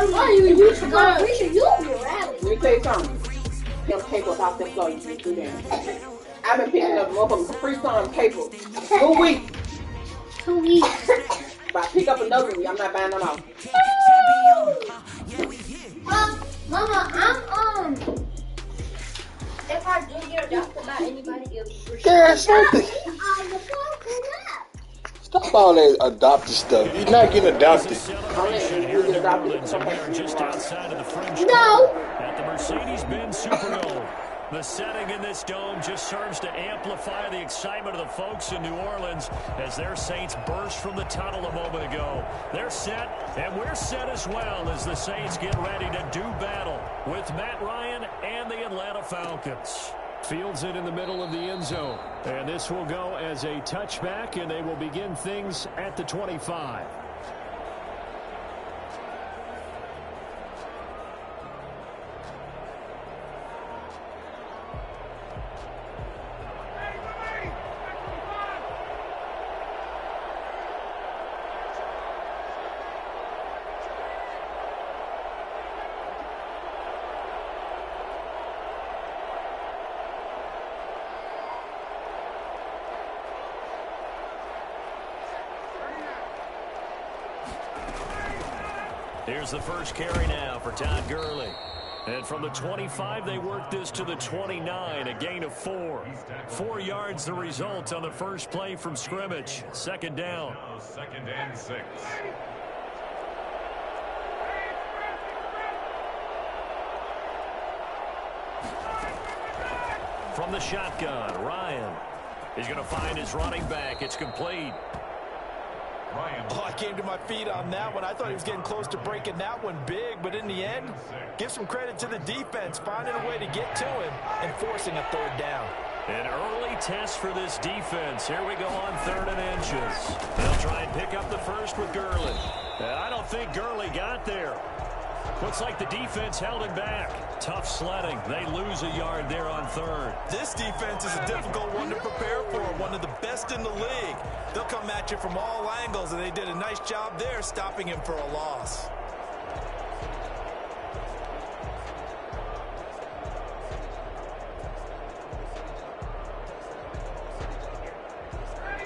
you used to go. We should use your rally. Let me tell you something. Them papers off them floor, you can do that. I've been picking up motherfucking free some paper. 2 weeks. 2 weeks. If I pick up another week, I'm not buying them off. Mama, if I do get adopted by anybody, it'll be free. There's something. Stop all that adopted stuff. You're not getting adopted. Just outside of the French No. At the Mercedes-Benz Superdome. The setting in this dome just serves to amplify the excitement of the folks in New Orleans as their Saints burst from the tunnel a moment ago. They're set, and we're set as well as the Saints get ready to do battle with Matt Ryan and the Atlanta Falcons. Fields it in the middle of the end zone. And this will go as a touchback, and they will begin things at the 25. Here's the first carry now for Todd Gurley. And from the 25, they work this to the 29, a gain of 4. 4 yards the result on the first play from scrimmage. Second down. 2nd and 6. From the shotgun, Ryan. He's going to find his running back. It's complete. Oh, I came to my feet on that one. I thought he was getting close to breaking that one big, but in the end, give some credit to the defense, finding a way to get to him and forcing a 3rd down. An early test for this defense. Here we go on 3rd and inches. They'll try and pick up the first with Gurley. I don't think Gurley got there. Looks like the defense held him back. Tough sledding. They lose a yard there on 3rd. This defense is a difficult one to prepare for, one of the best in the league. They'll come at you from all angles, and they did a nice job there stopping him for a loss.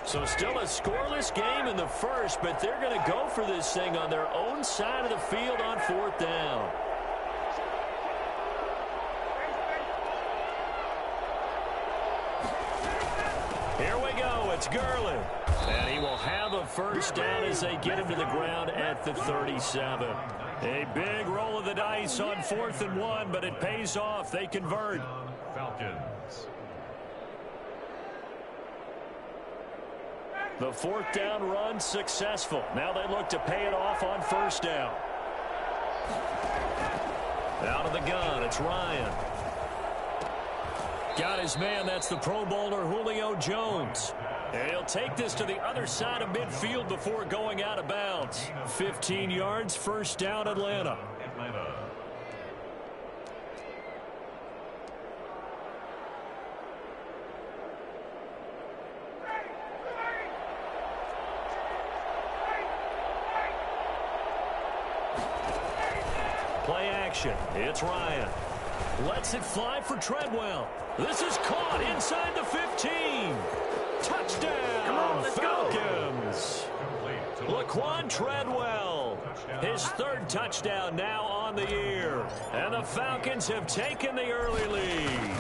So still a scoreless game in the first, but they're going to go for this thing on their own side of the field on 4th down. Here we go. It's Gurley. And he will have a first down as they get him to the ground at the 37. A big roll of the dice on 4th and 1, but it pays off. They convert. Falcons. The 4th down run successful. Now they look to pay it off on 1st down. Out of the gun, it's Ryan. Got his man, that's the Pro Bowler Julio Jones. And he'll take this to the other side of midfield before going out of bounds. 15 yards, 1st down, Atlanta. Play action. It's Ryan. Lets it fly for Treadwell. This is caught inside the 15. Touchdown, come on, Falcons. Laquan Treadwell. His 3rd touchdown now on the year. And the Falcons have taken the early lead.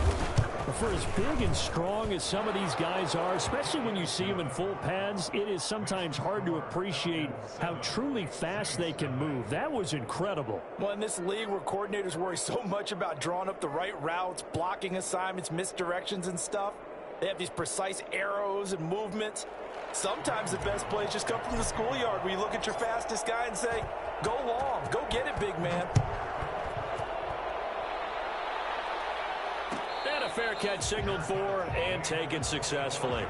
For as big and strong as some of these guys are, especially when you see them in full pads, it is sometimes hard to appreciate how truly fast they can move. That was incredible. Well, in this league where coordinators worry so much about drawing up the right routes, blocking assignments, misdirections and stuff, they have these precise arrows and movements. Sometimes the best plays just come from the schoolyard where you look at your fastest guy and say, go long, go get it, big man. And a fair catch signaled for and taken successfully.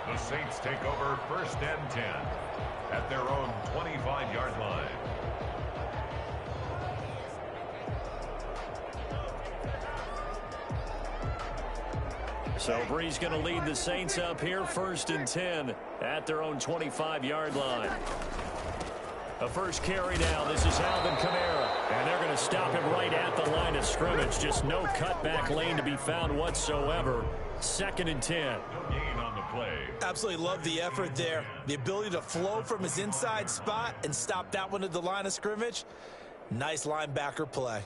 The Saints take over 1st and 10 at their own 25-yard line. So Bree's going to lead the Saints up here 1st and 10 at their own 25-yard line. A first carry now. This is Alvin Kamara. And they're going to stop him right at the line of scrimmage. Just no cutback lane to be found whatsoever. 2nd and 10. No gain on the play. Absolutely love the effort there. The ability to flow from his inside spot and stop that one at the line of scrimmage. Nice linebacker play.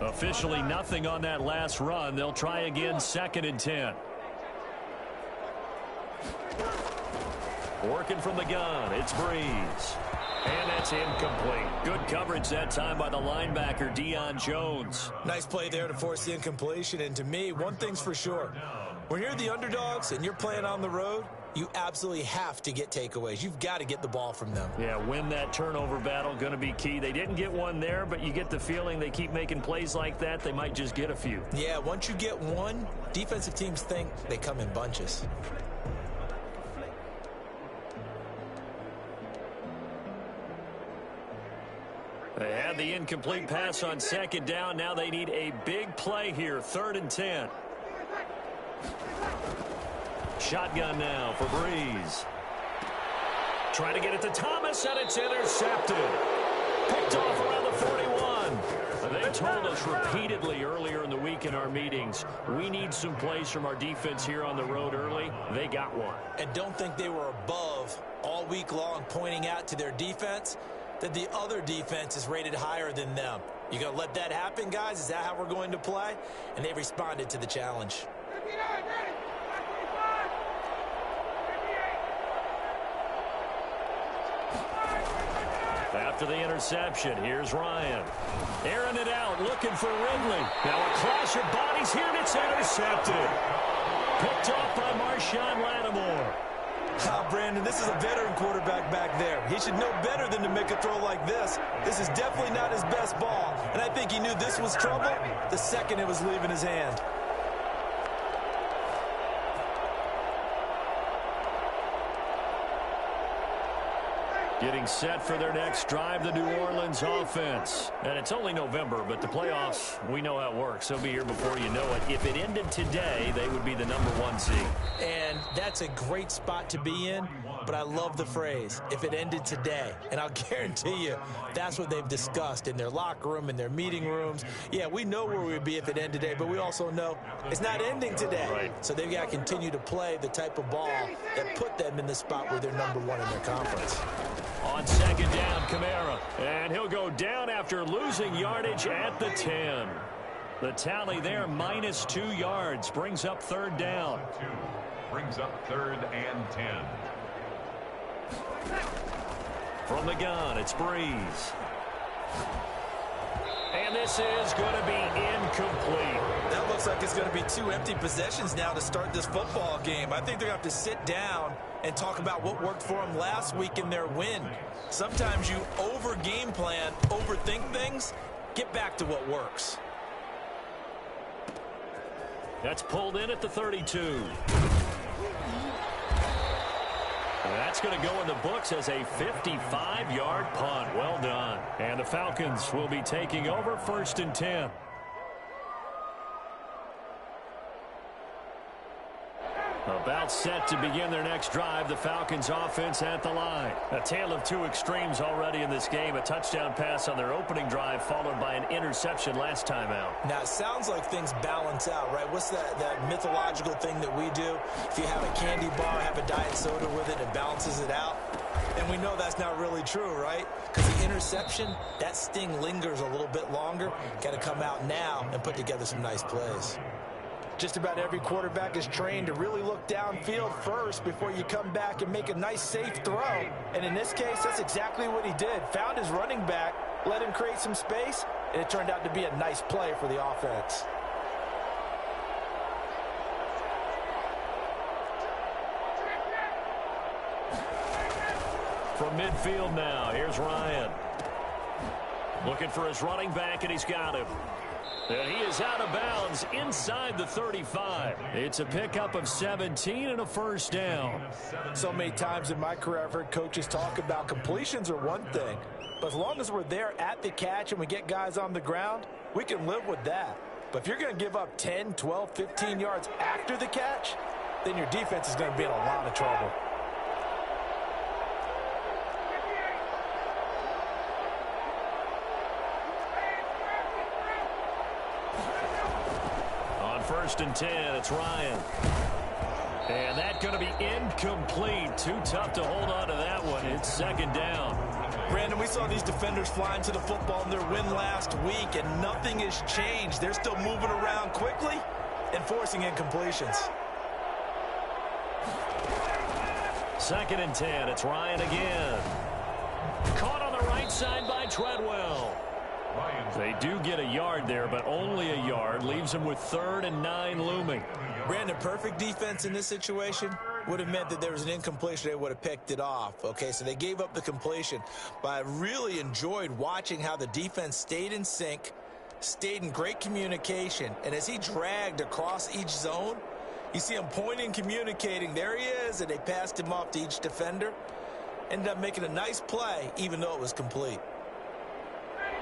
Officially nothing on that last run. They'll try again, 2nd and 10. Working from the gun, it's Breeze. And that's incomplete. Good coverage that time by the linebacker, Deion Jones. Nice play there to force the incompletion. And to me, one thing's for sure. When you're the underdogs and you're playing on the road, you absolutely have to get takeaways. You've got to get the ball from them. Yeah, win that turnover battle, going to be key. They didn't get one there, but you get the feeling they keep making plays like that, they might just get a few. Yeah, once you get one, defensive teams think they come in bunches. They had the incomplete pass on 2nd down. Now they need a big play here, 3rd and 10. Shotgun now for Breeze. Trying to get it to Thomas, and it's intercepted. Picked off around the 41. They told us repeatedly earlier in the week in our meetings, we need some plays from our defense here on the road early. They got one. And don't think they were above all week long pointing out to their defense that the other defense is rated higher than them. You going to let that happen, guys? Is that how we're going to play? And they responded to the challenge. After the interception, here's Ryan. Airing it out, looking for Ridley. Now a clash of bodies here, and it's intercepted. Picked off by Marshawn Lattimore. Brandon, this is a veteran quarterback back there. He should know better than to make a throw like this. This is definitely not his best ball, and I think he knew this was trouble the second it was leaving his hand. Getting set for their next drive, the New Orleans offense. And it's only November, but the playoffs, we know how it works. They'll be here before you know it. If it ended today, they would be the #1 seed. And that's a great spot to be in, but I love the phrase, if it ended today. And I'll guarantee you, that's what they've discussed in their locker room, in their meeting rooms. Yeah, we know where we'd be if it ended today, but we also know it's not ending today. Right. So they've got to continue to play the type of ball that put them in the spot where they're #1 in their conference. On 2nd down, Kamara. And he'll go down after losing yardage at the 10. The tally there, -2 yards, brings up 3rd down. Brings up 3rd and 10. From the gun, it's Breeze. And this is going to be incomplete. That looks like it's going to be 2 empty possessions now to start this football game. I think they're going to have to sit down and talk about what worked for them last week in their win. Sometimes you over-game plan, overthink things, get back to what works. That's pulled in at the 32. That's going to go in the books as a 55-yard punt. Well done. And the Falcons will be taking over 1st and 10. About set to begin their next drive. The Falcons offense at the line. A tale of 2 extremes already in this game. A touchdown pass on their opening drive followed by an interception last time out. Now, it sounds like things balance out, right? What's that mythological thing that we do? If you have a candy bar, have a diet soda with it, it balances it out. And we know that's not really true, right? Because the interception, that sting lingers a little bit longer. Got to come out now and put together some nice plays. Just about every quarterback is trained to really look downfield first before you come back and make a nice, safe throw. And in this case, that's exactly what he did. Found his running back, let him create some space, and it turned out to be a nice play for the offense. From midfield now, here's Ryan. Looking for his running back, and he's got him. And he is out of bounds inside the 35. It's a pickup of 17 and a first down. So many times in my career, I've heard coaches talk about completions are one thing. But as long as we're there at the catch and we get guys on the ground, we can live with that. But if you're going to give up 10, 12, 15 yards after the catch, then your defense is going to be in a lot of trouble. On 1st and 10, it's Ryan. And that's going to be incomplete. Too tough to hold on to that one. It's 2nd down. Brandon, we saw these defenders flying to the football in their win last week, and nothing has changed. They're still moving around quickly and forcing incompletions. 2nd and 10, it's Ryan again. Caught on the right side by Treadwell. They do get a yard there, but only a yard. Leaves them with 3rd and 9 looming. Brandon, perfect defense in this situation would have meant that there was an incompletion. They would have picked it off. Okay, so they gave up the completion. But I really enjoyed watching how the defense stayed in sync, stayed in great communication. And as he dragged across each zone, you see him pointing, communicating. There he is, and they passed him off to each defender. Ended up making a nice play, even though it was complete.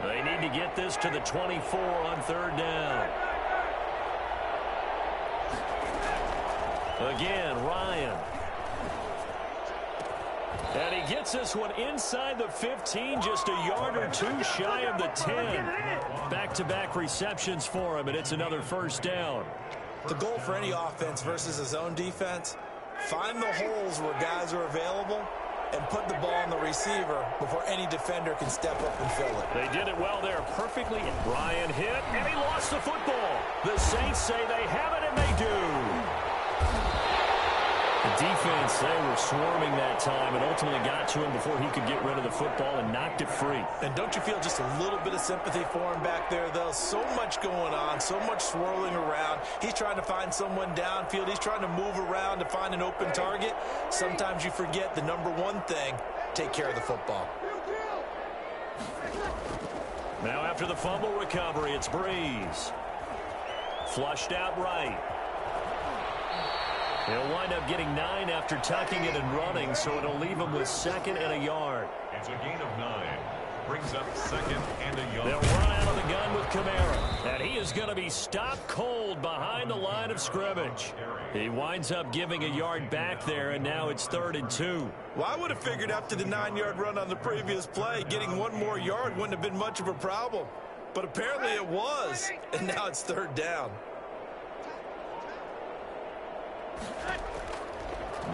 They need to get this to the 24 on 3rd down. Again, Ryan. And he gets this one inside the 15, just a yard or two shy of the 10. Back-to-back receptions for him, and it's another 1st down. The goal for any offense versus a zone defense, find the holes where guys are available and put the ball on the receiver before any defender can step up and fill it. They did it well there, perfectly. Ryan hit, and he lost the football. The Saints say they have it, and they do. The defense, they were swarming that time and ultimately got to him before he could get rid of the football and knocked it free. And don't you feel just a little bit of sympathy for him back there, though? So much going on, so much swirling around. He's trying to find someone downfield. He's trying to move around to find an open target. Sometimes you forget the number one thing, take care of the football. Now after the fumble recovery, it's Breeze. Flushed out right. He'll wind up getting 9 after tucking it and running, so it'll leave him with 2nd and a yard. It's a gain of 9. Brings up 2nd and a yard. They'll run out of the gun with Kamara. And he is going to be stopped cold behind the line of scrimmage. He winds up giving a yard back there, and now it's 3rd and 2. Well, I would have figured after the 9-yard run on the previous play, getting 1 more yard wouldn't have been much of a problem. But apparently it was, and now it's 3rd down.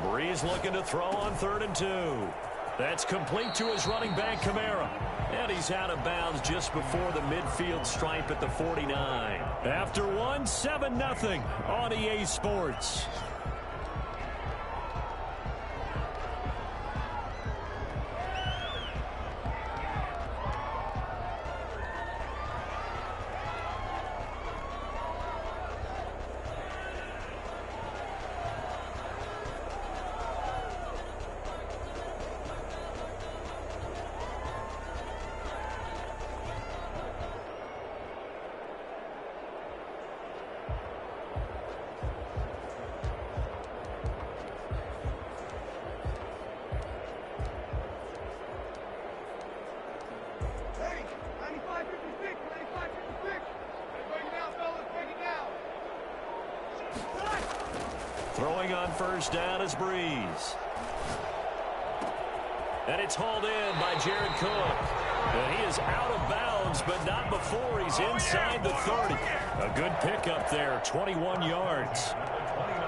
Breeze looking to throw on 3rd and 2. That's complete to his running back, Kamara. And he's out of bounds just before the midfield stripe at the 49. After one, 7-0 on EA Sports. Throwing on 1st down is Breeze. And it's hauled in by Jared Cook. And he is out of bounds, but not before he's inside the 30. A good pickup there, 21 yards.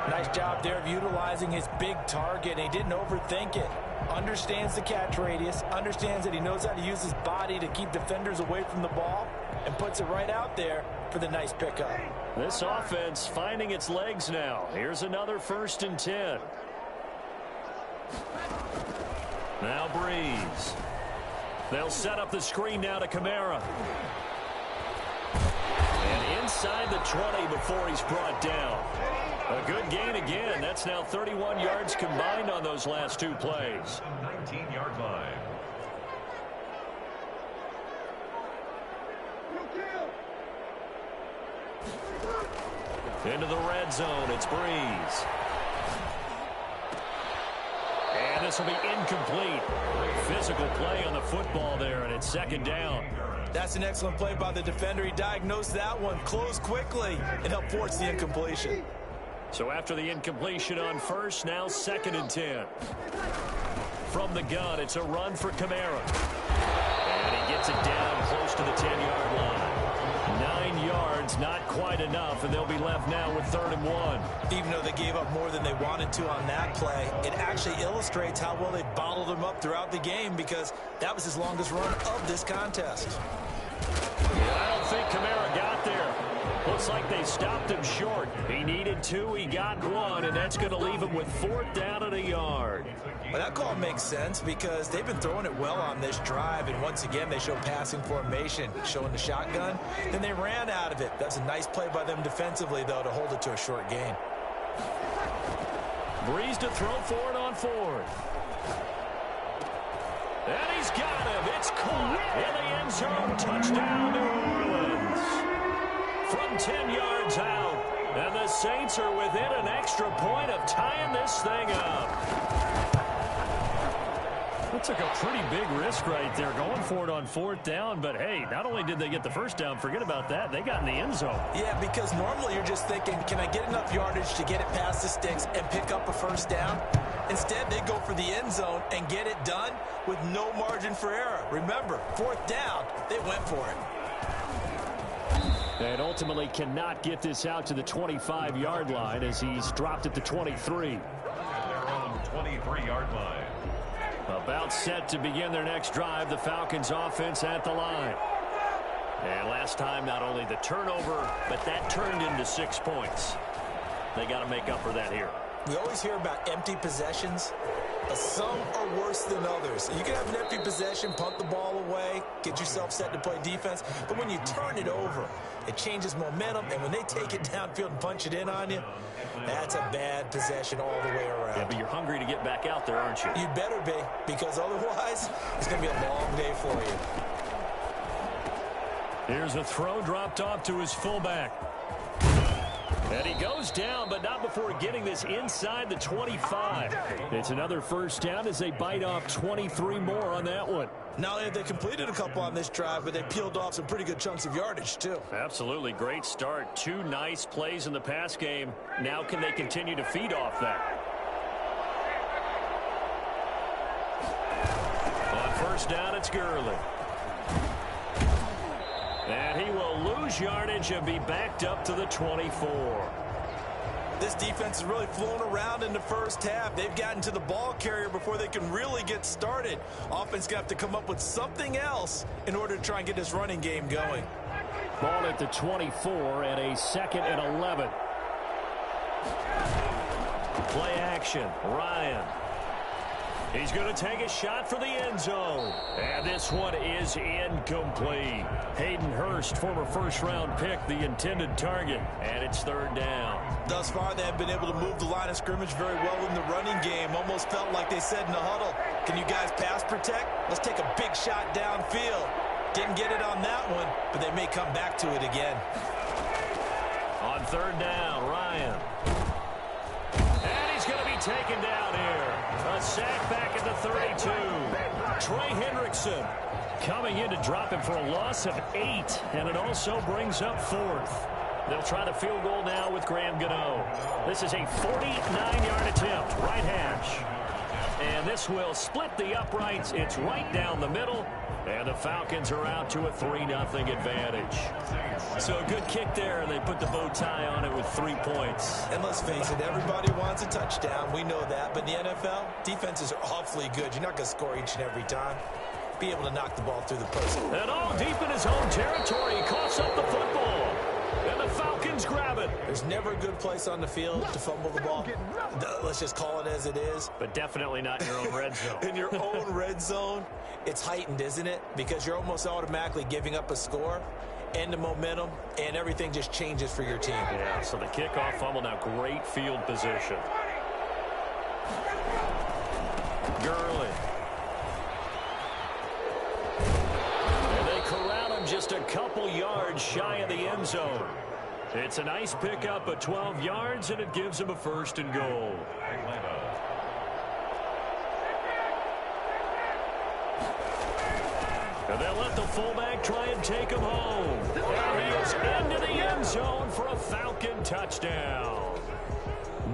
Nice job there of utilizing his big target. He didn't overthink it. Understands the catch radius, understands that he knows how to use his body to keep defenders away from the ball, and puts it right out there for the nice pickup. This offense finding its legs now. Here's another 1st and 10. Now Breeze. They'll set up the screen now to Kamara. And inside the 20 before he's brought down. A good gain again. That's now 31 yards combined on those last 2 plays. 19-yard line. Into the red zone, it's Breeze. And this will be incomplete. Physical play on the football there, and it's second down. That's an excellent play by the defender. He diagnosed that one, closed quickly, and helped force the incompletion. So after the incompletion on first, now 2nd and 10. From the gun, it's a run for Kamara. And he gets it down close to the 10-yard line. 9 yards, not quite enough, and they'll be left now with 3rd and 1. Even though they gave up more than they wanted to on that play, it actually illustrates how well they bottled them up throughout the game, because that was his longest run of this contest. Yeah, I don't think Kamara got there. Looks like they stopped him short. He needed 2, he got 1, and that's going to leave him with 4th down and a yard. Well, that call makes sense because they've been throwing it well on this drive, and once again they show passing formation, showing the shotgun. Then they ran out of it. That's a nice play by them defensively, though, to hold it to a short gain. Breeze to throw for it on 4th. And he's got him. It's caught in the end zone. Touchdown, New Orleans. From 10 yards out. And the Saints are within an extra point of tying this thing up. That took a pretty big risk right there, going for it on 4th down. But, hey, not only did they get the first down, forget about that, they got in the end zone. Yeah, because normally you're just thinking, can I get enough yardage to get it past the sticks and pick up a first down? Instead, they go for the end zone and get it done with no margin for error. Remember, 4th down, they went for it. And ultimately cannot get this out to the 25-yard line as he's dropped at the 23. Their own 23-yard line. About set to begin their next drive, the Falcons offense at the line. And last time, not only the turnover, but that turned into 6 points. They got to make up for that here. We always hear about empty possessions, but some are worse than others. You can have an empty possession, punt the ball away, get yourself set to play defense, but when you turn it over, it changes momentum, and when they take it downfield and punch it in on you, that's a bad possession all the way around. Yeah, but you're hungry to get back out there, aren't you? You'd better be, because otherwise, it's going to be a long day for you. Here's a throw dropped off to his fullback. And he goes down, but not before getting this inside the 25. It's another first down as they bite off 23 more on that one. Not only have they completed a couple on this drive, but they peeled off some pretty good chunks of yardage, too. Absolutely. Great start. 2 nice plays in the pass game. Now can they continue to feed off that? On first down, it's Gurley. And he will lose yardage and be backed up to the 24. This defense has really flown around in the first half. They've gotten to the ball carrier before they can really get started. Offense got to come up with something else in order to try and get this running game going. Ball at the 24 and a 2nd and 11. Play action. Ryan. He's going to take a shot for the end zone. And this one is incomplete. Hayden Hurst, former first-round pick, the intended target. And it's 3rd down. Thus far, they have been able to move the line of scrimmage very well in the running game. Almost felt like they said in the huddle, can you guys pass protect? Let's take a big shot downfield. Didn't get it on that one, but they may come back to it again. On 3rd down, Ryan. And he's going to be taken down here. A sack back at the 32. Trey Hendrickson coming in to drop him for a loss of 8, and it also brings up 4th. They'll try the field goal now with Graham Gano. This is a 49-yard attempt, right hash. And this will split the uprights. It's right down the middle. And the Falcons are out to a 3-0 advantage. So a good kick there, and they put the bow tie on it with 3 points. And let's face it, everybody wants a touchdown. We know that. But in the NFL, defenses are awfully good. You're not going to score each and every time. Be able to knock the ball through the post. And all deep in his own territory, he coughs up the football. And the Falcons grab it. There's never a good place on the field to fumble the ball. Let's just call it as it is. But definitely not in your own red zone. In your own red zone, it's heightened, isn't it? Because you're almost automatically giving up a score and the momentum, and everything just changes for your team. Yeah, so the kickoff fumble, now great field position. Gurley. And they corral him just a couple yards shy of the end zone. It's a nice pickup of 12 yards, and it gives him a 1st and goal. And they'll let the fullback try and take him home. And he is into the end zone for a Falcon touchdown.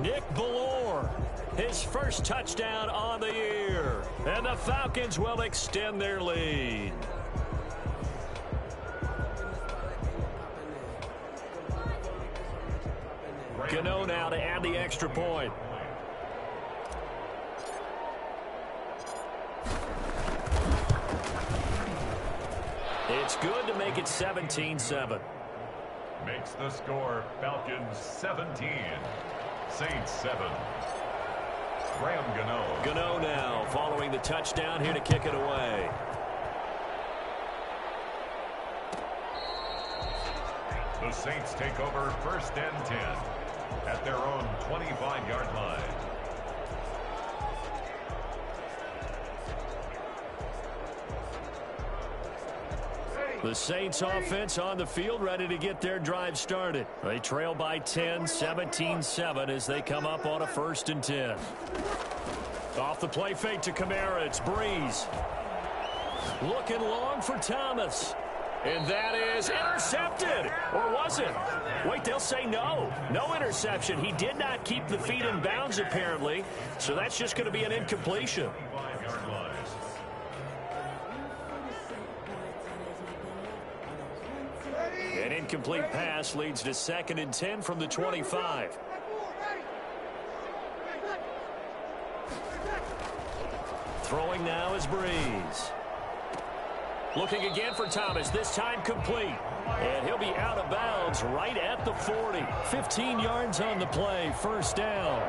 Nick Ballore, his first touchdown on the year. And the Falcons will extend their lead. Gano now to add the extra point. It's good to make it 17-7. Makes the score Falcons 17, Saints 7. Graham Gano. Gano now following the touchdown here to kick it away. The Saints take over 1st and 10 at their own 25-yard line. The Saints offense on the field ready to get their drive started. They trail by 10, 17-7 as they come up on a 1st and 10. Off the play fake to Kamara, it's Breeze. Looking long for Thomas. And that is intercepted. Or was it? Wait, they'll say no. No interception. He did not keep the feet in bounds, apparently. So that's just going to be an incompletion. An incomplete pass leads to 2nd and 10 from the 25. Throwing now is Breeze. Looking again for Thomas, this time complete. And he'll be out of bounds right at the 40. 15 yards on the play, 1st down.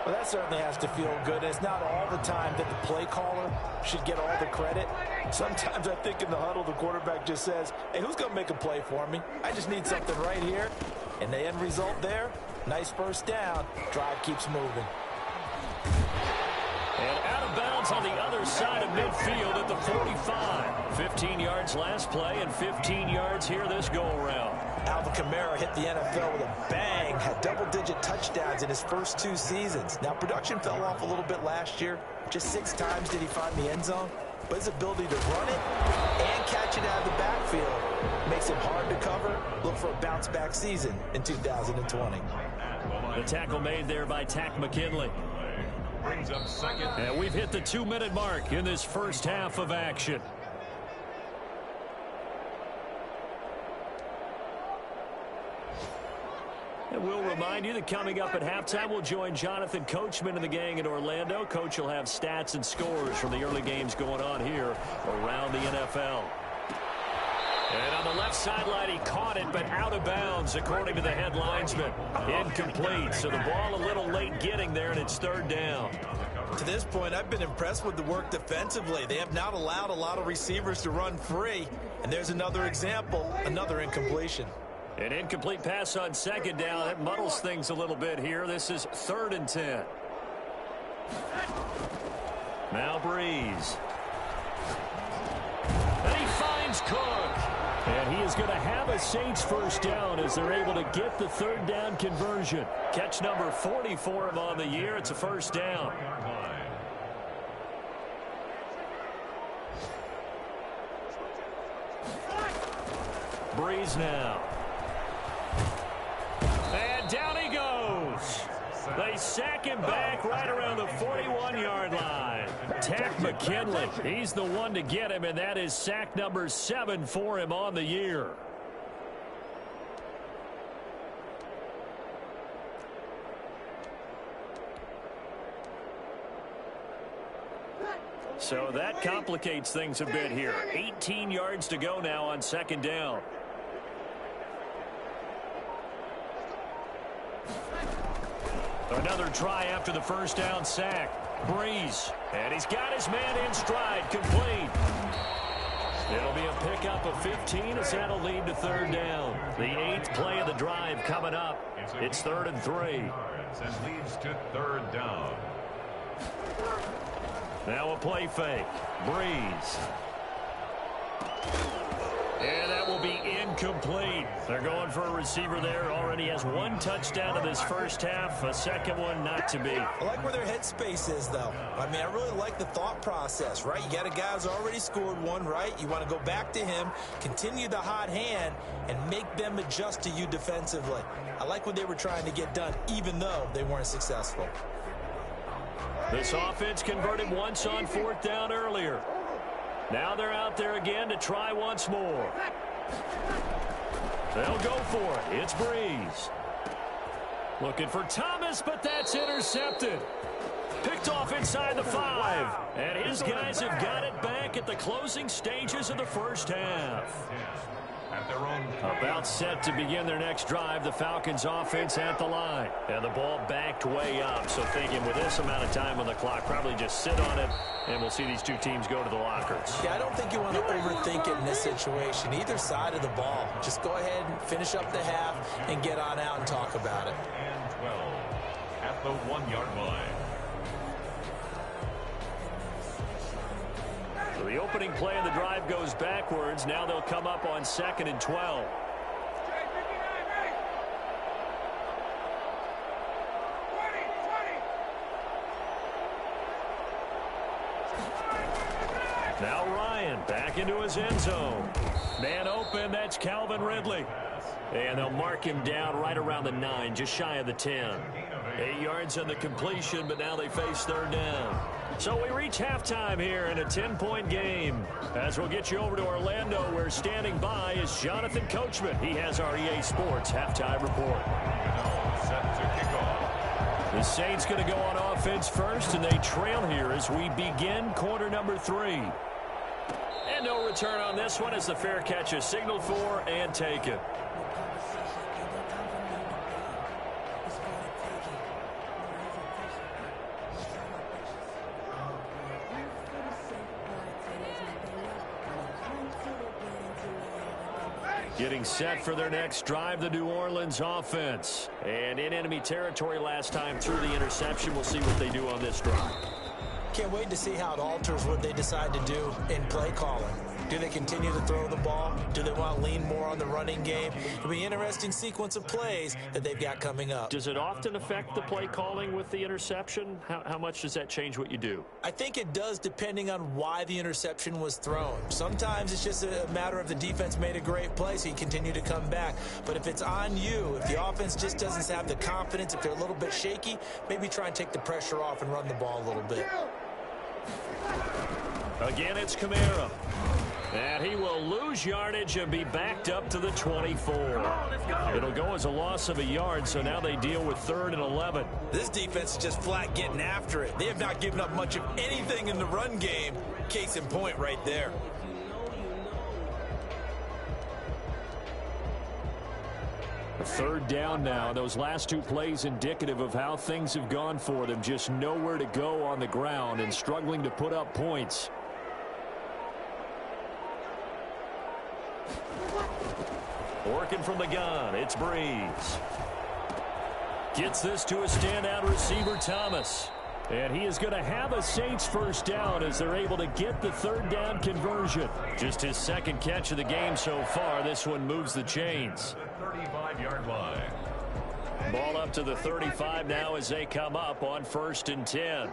Well, that certainly has to feel good. It's not all the time that the play caller should get all the credit. Sometimes I think in the huddle, the quarterback just says, hey, who's going to make a play for me? I just need something right here. And the end result there, nice 1st down. Drive keeps moving. And out of bounds on the other side of midfield at the 45. 15 yards last play and 15 yards here this go-around. Alvin Kamara hit the NFL with a bang, had double-digit touchdowns in his first 2 seasons. Now, production fell off a little bit last year. Just 6 times did he find the end zone. But his ability to run it and catch it out of the backfield makes it hard to cover. Look for a bounce-back season in 2020. The tackle made there by Tack McKinley. Brings up 2nd. And we've hit the 2-minute mark in this first half of action. And we'll remind you that coming up at halftime, we'll join Jonathan Coachman and the gang in Orlando. Coach will have stats and scores from the early games going on here around the NFL. And on the left sideline, he caught it, but out of bounds, according to the head linesman. Incomplete, so the ball a little late getting there, and it's 3rd down. To this point, I've been impressed with the work defensively. They have not allowed a lot of receivers to run free. And there's another example, another incompletion. An incomplete pass on 2nd down. That muddles things a little bit here. This is 3rd and 10. Now Breeze. And he finds Cook. And he is going to have a Saints 1st down as they're able to get the 3rd down conversion. Catch number 40 for him on the year. It's a 1st down. Breeze now. And down he goes. They sack him back right around the 41-yard line. Tack McKinley, he's the one to get him, and that is sack number 7 for him on the year. So that complicates things a bit here. 18 yards to go now on 2nd down. Another try after the 1st down sack. Breeze. And he's got his man in stride. Complete. It'll be a pickup of 15 as that'll lead to 3rd down. The 8th play of the drive coming up. It's 3rd and 3. And leads to 3rd down. Now a play fake. Breeze. And that will be incomplete. They're going for a receiver there. Already has one touchdown in this first half. A second one not to be. I like where their headspace is, though. I mean, I really like the thought process, right? You got a guy who's already scored one, right? You want to go back to him, continue the hot hand, and make them adjust to you defensively. I like what they were trying to get done, even though they weren't successful. This offense converted once on fourth down earlier. Now they're out there again to try once more. They'll go for it. It's Breeze. Looking for Thomas, but that's intercepted. Picked off inside the 5. And his guys have got it back at the closing stages of the first half. About set to begin their next drive. The Falcons offense at the line. And the ball backed way up. So thinking with this amount of time on the clock, probably just sit on it. And we'll see these two teams go to the lockers. Yeah, I don't think you want to overthink it in this situation. Either side of the ball. Just go ahead and finish up the half and get on out and talk about it. And 12 at the 1-yard line. So the opening play of the drive goes backwards. Now they'll come up on 2nd and 12. Now Ryan back into his end zone. Man open, that's Calvin Ridley. And they'll mark him down right around the 9, just shy of the 10. 8 yards on the completion, but now they face third down. So we reach halftime here in a 10-point game. As we'll get you over to Orlando, where standing by is Jonathan Coachman. He has our EA Sports halftime report. Set to kick off. The Saints going to go on offense first, and they trail here as we begin quarter number 3. And no return on this one as the fair catch is signaled for and taken. Getting set for their next drive, the New Orleans offense. And in enemy territory last time through the interception. We'll see what they do on this drive. Can't wait to see how it alters what they decide to do in play calling. Do they continue to throw the ball? Do they want to lean more on the running game? It'll be an interesting sequence of plays that they've got coming up. Does it often affect the play calling with the interception? How much does that change what you do? I think it does, depending on why the interception was thrown. Sometimes it's just a matter of the defense made a great play, so you continue to come back. But if it's on you, if the offense just doesn't have the confidence, if they're a little bit shaky, maybe try and take the pressure off and run the ball a little bit. Again, it's Kamara. And he will lose yardage and be backed up to the 24. It'll go as a loss of a yard, so now they deal with 3rd and 11. This defense is just flat getting after it. They have not given up much of anything in the run game. Case in point right there. Third down now. Those last 2 plays indicative of how things have gone for them. Just nowhere to go on the ground and struggling to put up points. Working from the gun, it's Breeze. Gets this to a standout receiver, Thomas. And he is going to have a Saints first down as they're able to get the 3rd down conversion. Just his 2nd catch of the game so far. This one moves the chains. 35-yard line. Ball up to the 35 now as they come up on 1st and 10.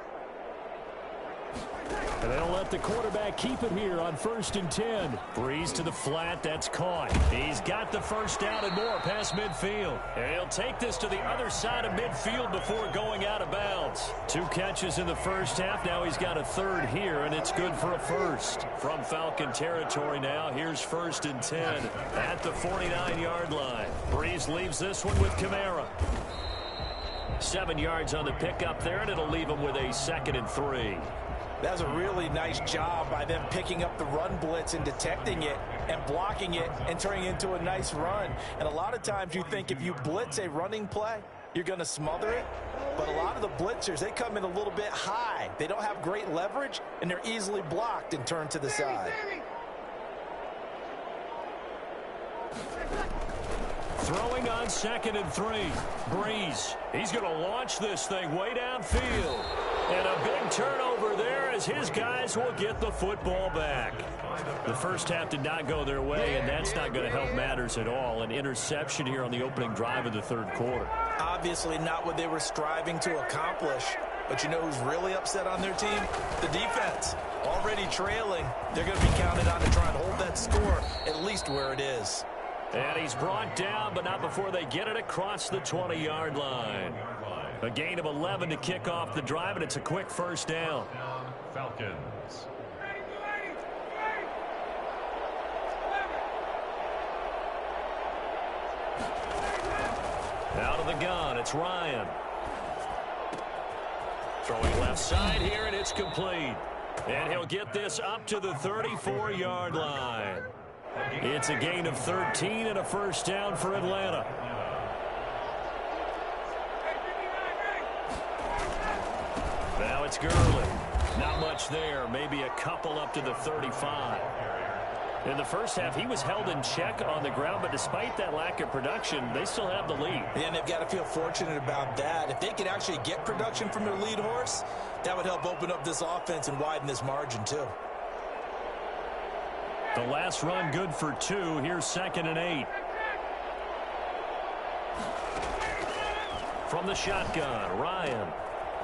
And they'll let the quarterback keep it here on 1st and 10. Breeze to the flat. That's caught. He's got the first down and more past midfield. And he'll take this to the other side of midfield before going out of bounds. 2 catches in the first half. Now he's got a 3rd here, and it's good for a 1st. From Falcon territory now, here's 1st and 10 at the 49-yard line. Breeze leaves this one with Kamara. 7 yards on the pickup there, and it'll leave him with a 2nd and 3. That was a really nice job by them picking up the run blitz and detecting it and blocking it and turning it into a nice run. And a lot of times you think if you blitz a running play, you're going to smother it. But a lot of the blitzers, they come in a little bit high. They don't have great leverage, and they're easily blocked and turned to the side. Throwing on 2nd and 3. Breeze. He's going to launch this thing way downfield. And a big turnover there as his guys will get the football back. The first half did not go their way, and that's not going to help matters at all. An interception here on the opening drive of the third quarter. Obviously not what they were striving to accomplish. But you know who's really upset on their team? The defense. Already trailing. They're going to be counted on to try and hold that score at least where it is. And he's brought down, but not before they get it across the 20-yard line. A gain of 11 to kick off the drive, and it's a quick first down. Falcons. Out of the gun, it's Ryan. Throwing left side here, and it's complete. And he'll get this up to the 34-yard line. It's a gain of 13 and a first down for Atlanta. Now it's Gurley. Not much there. Maybe a couple up to the 35. In the first half, he was held in check on the ground, but despite that lack of production, they still have the lead. And they've got to feel fortunate about that. If they could actually get production from their lead horse, that would help open up this offense and widen this margin, too. The last run good for 2. Here's 2nd and 8. From the shotgun, Ryan.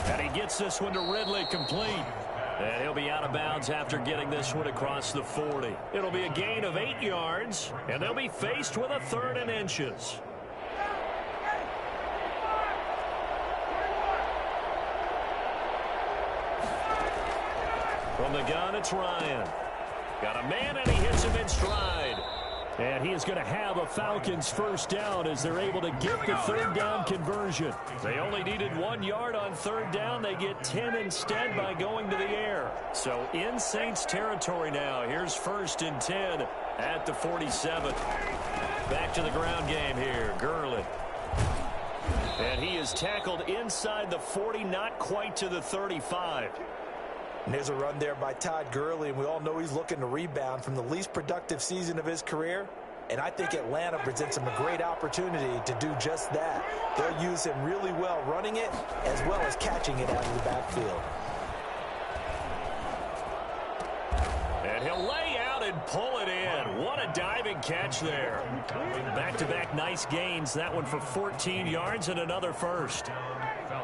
And he gets this one to Ridley, complete. And he'll be out of bounds after getting this one across the 40. It'll be a gain of 8 yards, and they'll be faced with a 3rd and inches. From the gun, it's Ryan. Got a man, and he hits him in stride. And he is going to have a Falcons first down as they're able to get the 3rd down conversion. They only needed 1 yard on 3rd down. They get 10 instead by going to the air. So in Saints territory now. Here's 1st and 10 at the 47. Back to the ground game here. Gurley. And he is tackled inside the 40, not quite to the 35. And there's a run there by Todd Gurley, and we all know he's looking to rebound from the least productive season of his career. And I think Atlanta presents him a great opportunity to do just that. They'll use him really well running it as well as catching it out of the backfield. And he'll lay out and pull it in. What a diving catch there. Back-to-back nice gains. That one for 14 yards and another first.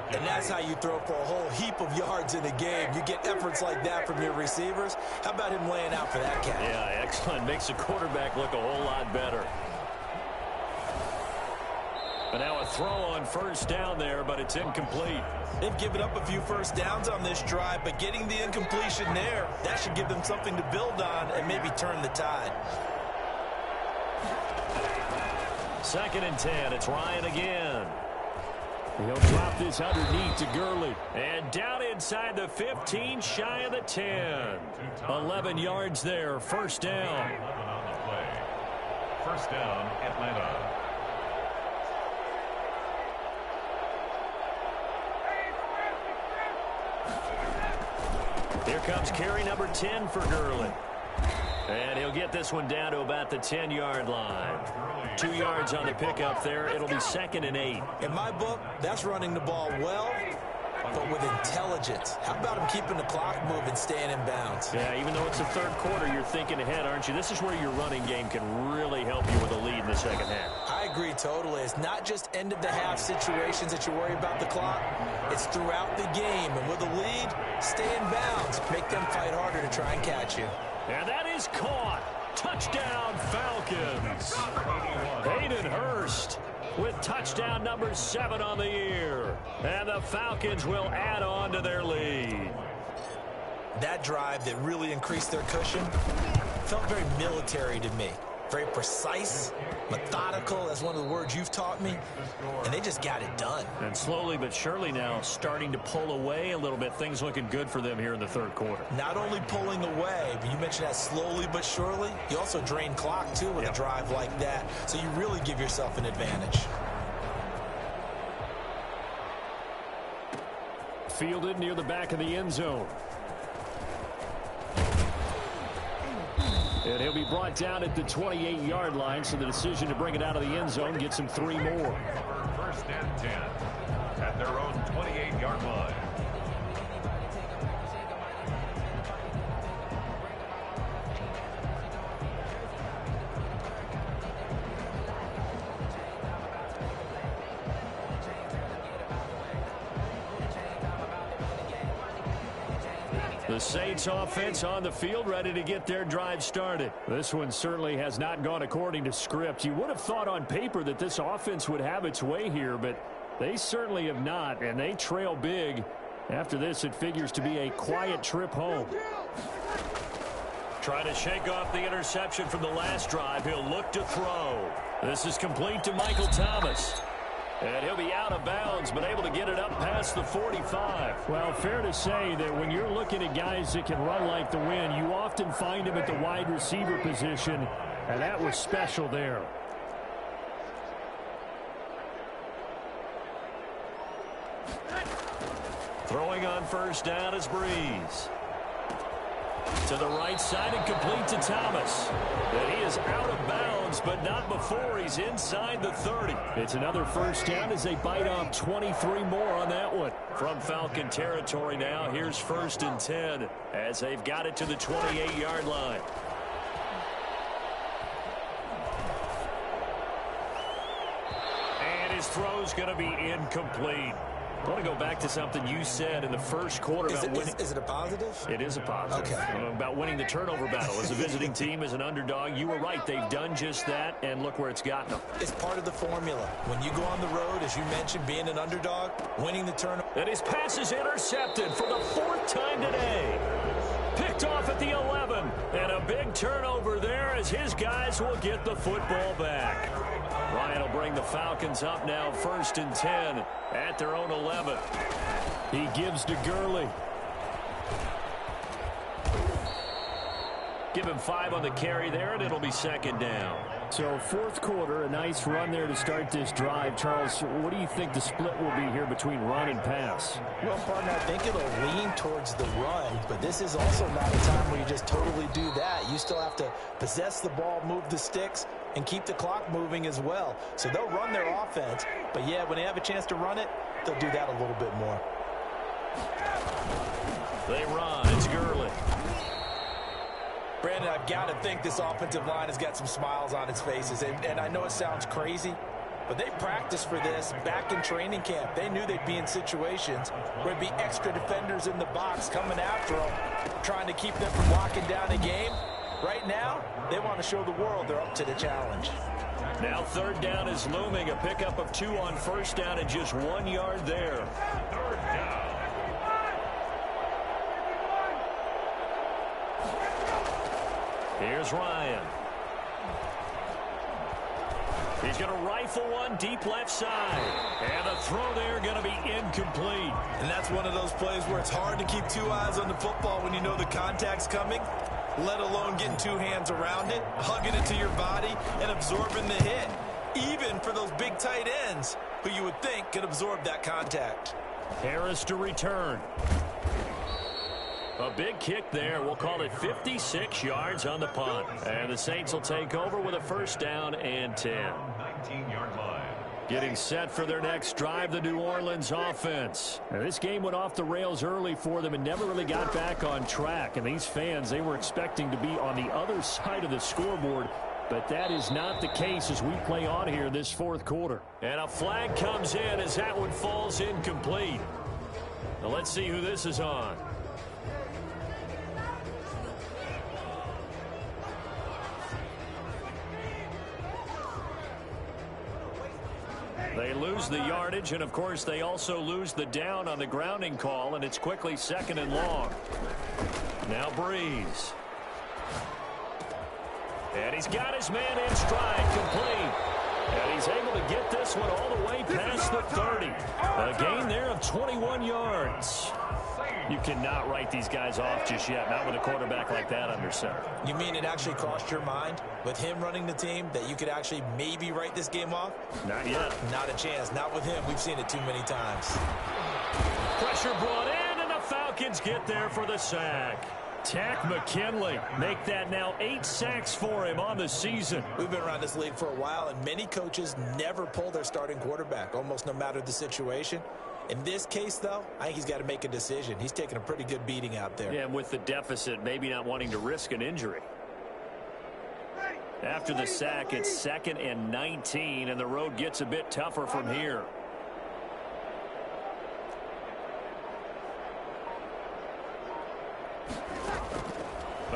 And that's how you throw for a whole heap of yards in a game. You get efforts like that from your receivers. How about him laying out for that catch? Yeah, excellent. Makes the quarterback look a whole lot better. But now a throw on first down there, but it's incomplete. They've given up a few first downs on this drive, but getting the incompletion there, that should give them something to build on and maybe turn the tide. 2nd and 10. It's Ryan again. He'll drop this underneath to Gurley. And down inside the 15, shy of the 10. 11 yards there, first down. 11 on the play. First down, Atlanta. Here comes carry number 10 for Gurley. And he'll get this one down to about the 10-yard line. 2 yards on the pickup there. It'll be 2nd and 8. In my book, that's running the ball well, but with intelligence. How about him keeping the clock moving, staying in bounds? Yeah, even though it's the third quarter, you're thinking ahead, aren't you? This is where your running game can really help you with a lead in the second half. I agree totally. It's not just end-of-the-half situations that you worry about the clock. It's throughout the game. And with a lead, stay in bounds. Make them fight harder to try and catch you. And that is caught. Touchdown, Falcons. Hayden Hurst with touchdown number 7 on the year. And the Falcons will add on to their lead. That drive that really increased their cushion felt very military to me. Very precise, methodical, that's one of the words you've taught me, and they just got it done. And slowly but surely now starting to pull away a little bit. Things looking good for them here in the third quarter. Not only pulling away, but you mentioned that slowly but surely, you also drain clock too with a drive like that, so you really give yourself an advantage. Fielded near the back of the end zone. And he'll be brought down at the 28-yard line, so the decision to bring it out of the end zone gets him 3 more. First and 10 at their own 28-yard line. The Saints offense on the field, ready to get their drive started. This one certainly has not gone according to script. You would have thought on paper that this offense would have its way here, but they certainly have not, and they trail big. After this, it figures to be a quiet trip home. Trying to shake off the interception from the last drive. He'll look to throw. This is complete to Michael Thomas. And he'll be out of bounds, but able to get it up past the 45. Well, fair to say that when you're looking at guys that can run like the wind, you often find them at the wide receiver position, and that was special there. Throwing on first down is Breeze. To the right side and complete to Thomas. And he is out of bounds, but not before he's inside the 30. It's another first down as they bite off 23 more on that one. From Falcon territory now, here's 1st and 10 as they've got it to the 28-yard line. And his throw's going to be incomplete. I want to go back to something you said in the first quarter about winning. Is it a positive? It is a positive. Okay. About winning the turnover battle. As a visiting team, as an underdog, you were right. They've done just that, and look where it's gotten them. It's part of the formula. When you go on the road, as you mentioned, being an underdog, winning the turnover. And his pass is intercepted for the 4th time today. Picked off at the 11, and a big turnover there as his guys will get the football back. Ryan will bring the Falcons up now 1st and 10 at their own 11. He gives to Gurley. Give him 5 on the carry there, and it'll be 2nd down. So 4th quarter, a nice run there to start this drive. Charles, what do you think the split will be here between run and pass? Well, partner, I think it'll lean towards the run, but this is also not a time where you just totally do that. You still have to possess the ball, move the sticks, and keep the clock moving as well. So they'll run their offense, but yeah, when they have a chance to run it, they'll do that a little bit more. They run. It's Gurley. Brandon, I've got to think this offensive line has got some smiles on its faces. And I know it sounds crazy, but they practiced for this back in training camp. They knew they'd be in situations where there'd be extra defenders in the box coming after them, trying to keep them from locking down a game. Right now, they want to show the world they're up to the challenge. Now 3rd down is looming. A pickup of 2 on 1st down and just 1 yard there. 3rd down. Here's Ryan. He's going to rifle one deep left side. And the throw there going to be incomplete. And that's one of those plays where it's hard to keep 2 eyes on the football when you know the contact's coming, let alone getting 2 hands around it, hugging it to your body, and absorbing the hit. Even for those big tight ends who you would think could absorb that contact. Harris to return. A big kick there. We'll call it 56 yards on the punt. And the Saints will take over with a 1st down and 10. 19-yard line. Getting set for their next drive, the New Orleans offense. Now, this game went off the rails early for them and never really got back on track. And these fans, they were expecting to be on the other side of the scoreboard. But that is not the case as we play on here this 4th quarter. And a flag comes in as that one falls incomplete. Now let's see who this is on. They lose the yardage, and of course they also lose the down on the grounding call, and it's quickly 2nd and long. Now Breeze. And he's got his man in stride, complete. And he's able to get this one all the way past the 30. A gain there of 21 yards. You cannot write these guys off just yet, not with a quarterback like that under center. You mean it actually crossed your mind with him running the team that you could actually maybe write this game off? Not yet. Not a chance. Not with him. We've seen it too many times. Pressure brought in, and the Falcons get there for the sack. Tack McKinley make that now 8 sacks for him on the season. We've been around this league for a while, and many coaches never pull their starting quarterback, almost no matter the situation. In this case, though, I think he's got to make a decision. He's taking a pretty good beating out there. Yeah, and with the deficit, maybe not wanting to risk an injury. After the sack, it's 2nd and 19, and the road gets a bit tougher from here.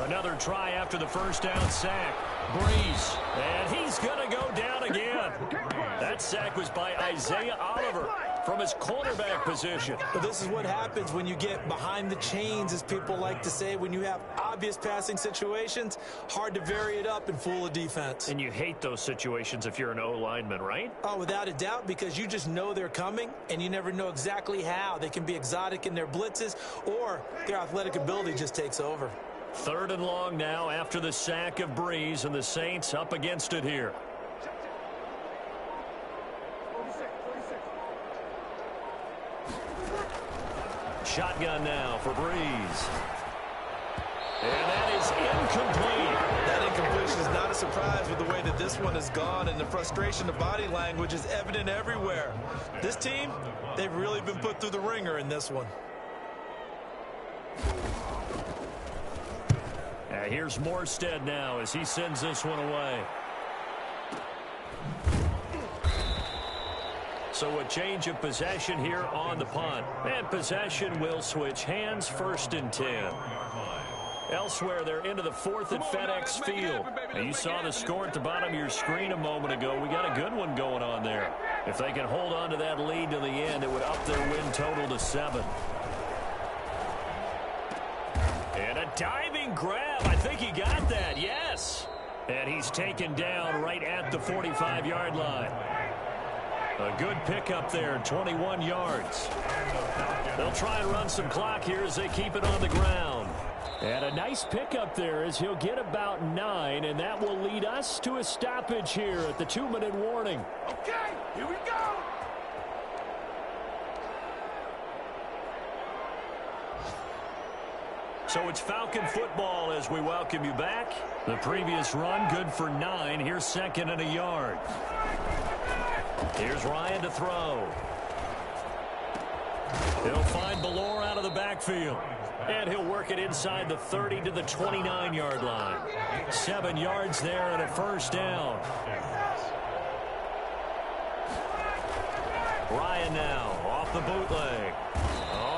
Another try after the first down sack. Breeze, and he's going to go down again. That sack was by Isaiah Oliver from his cornerback position. But this is what happens when you get behind the chains, as people like to say. When you have obvious passing situations, hard to vary it up and fool a defense. And you hate those situations if you're an O-lineman, right? Oh, without a doubt, because you just know they're coming, and you never know exactly how. They can be exotic in their blitzes, or their athletic ability just takes over. 3rd and long now after the sack of Breeze, and the Saints up against it here. Shotgun now for Breeze. And that is incomplete. That incompletion is not a surprise with the way that this one has gone, and the frustration, the body language is evident everywhere. This team, they've really been put through the ringer in this one. Here's Morstead now as he sends this one away. So a change of possession here on the punt. And possession will switch hands, 1st and 10. Elsewhere, they're into the 4th at FedEx Field. Now, you saw the score at the bottom of your screen a moment ago. We got a good one going on there. If they can hold on to that lead to the end, it would up their win total to 7. And a diving grab. I think he got that, yes. And he's taken down right at the 45-yard line. A good pickup there, 21 yards. They'll try and run some clock here as they keep it on the ground. And a nice pickup there as he'll get about 9, and that will lead us to a stoppage here at the 2-minute warning. Okay, here we go. So it's Falcon football as we welcome you back. The previous run good for 9. Here's 2nd and a yard. Here's Ryan to throw. He'll find Ballore out of the backfield. And he'll work it inside the 30 to the 29-yard line. 7 yards there and a 1st down. Ryan now off the bootleg.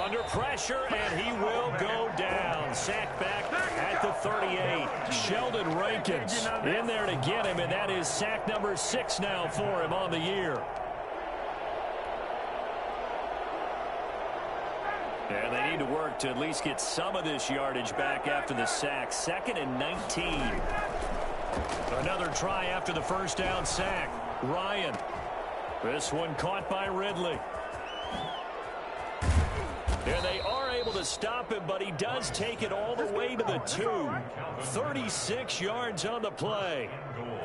Under pressure, and he will go down. Sacked back at the 38. Sheldon Rankins in there to get him, and that is sack number 6 now for him on the year. And they need to work to at least get some of this yardage back after the sack. 2nd and 19. Another try after the 1st down sack. Ryan. This one caught by Ridley. And they are able to stop him, but he does take it all the way to the 2. 36 yards on the play.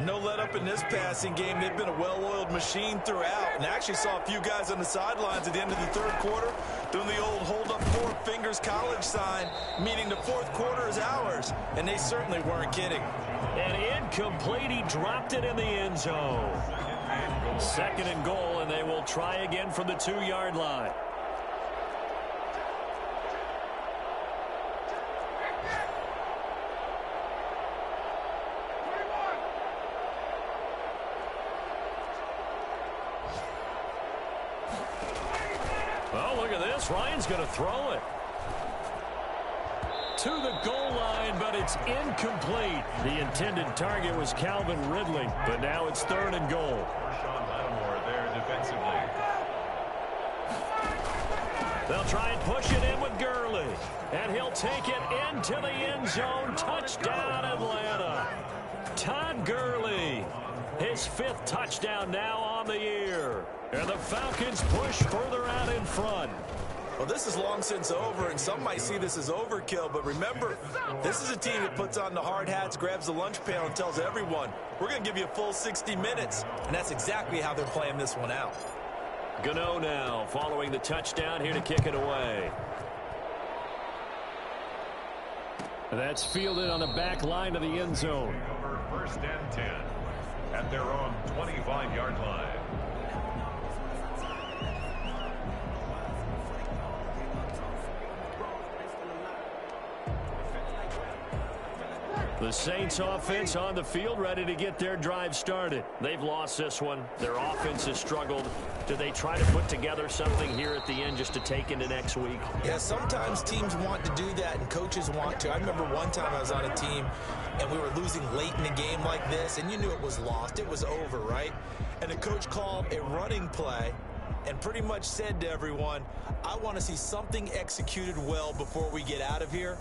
No let up in this passing game. They've been a well-oiled machine throughout. And I actually saw a few guys on the sidelines at the end of the 3rd quarter doing the old hold up 4 fingers college sign, meaning the 4th quarter is ours. And they certainly weren't kidding. And incomplete. He dropped it in the end zone. 2nd and goal, and they will try again from the 2-yard line. Oh, look at this. Ryan's going to throw it to the goal line, but it's incomplete. The intended target was Calvin Ridley, but now it's 3rd and goal. Sean Lattimore there defensively. They'll try and push it in with Gurley, and he'll take it into the end zone. Touchdown, Atlanta. Todd Gurley, his 5th touchdown now on the year. And the Falcons push further out in front. Well, this is long since over, and some might see this as overkill. But remember, this is a team that puts on the hard hats, grabs the lunch pail, and tells everyone, we're going to give you a full 60 minutes. And that's exactly how they're playing this one out. Gano now following the touchdown here to kick it away. That's fielded on the back line of the end zone. Over 1st and 10 at their own 25-yard line. The Saints offense on the field, ready to get their drive started. They've lost this one. Their offense has struggled. Do they try to put together something here at the end just to take into next week? Yeah, sometimes teams want to do that and coaches want to. I remember one time I was on a team and we were losing late in a game like this, and you knew it was lost. It was over, right? And the coach called a running play and pretty much said to everyone, I want to see something executed well before we get out of here.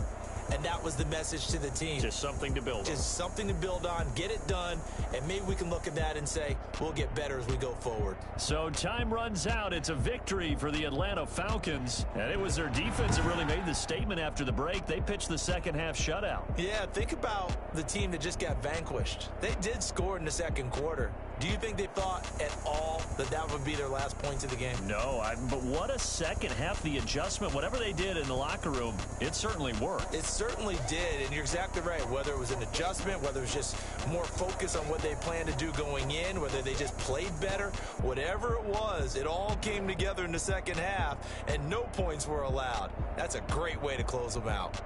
And that was the message to the team. Just something to build on. Just something to build on, get it done, and maybe we can look at that and say, we'll get better as we go forward. So time runs out. It's a victory for the Atlanta Falcons. And it was their defense that really made the statement after the break. They pitched the second half shutout. Yeah, think about the team that just got vanquished. They did score in the second quarter. Do you think they thought at all that that would be their last points of the game? No, but what a second half. The adjustment, whatever they did in the locker room, it certainly worked. It certainly did, and you're exactly right. Whether it was an adjustment, whether it was just more focus on what they planned to do going in, whether they just played better, whatever it was, it all came together in the second half, and no points were allowed. That's a great way to close them out.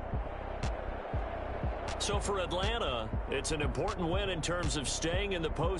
So for Atlanta, it's an important win in terms of staying in the postseason.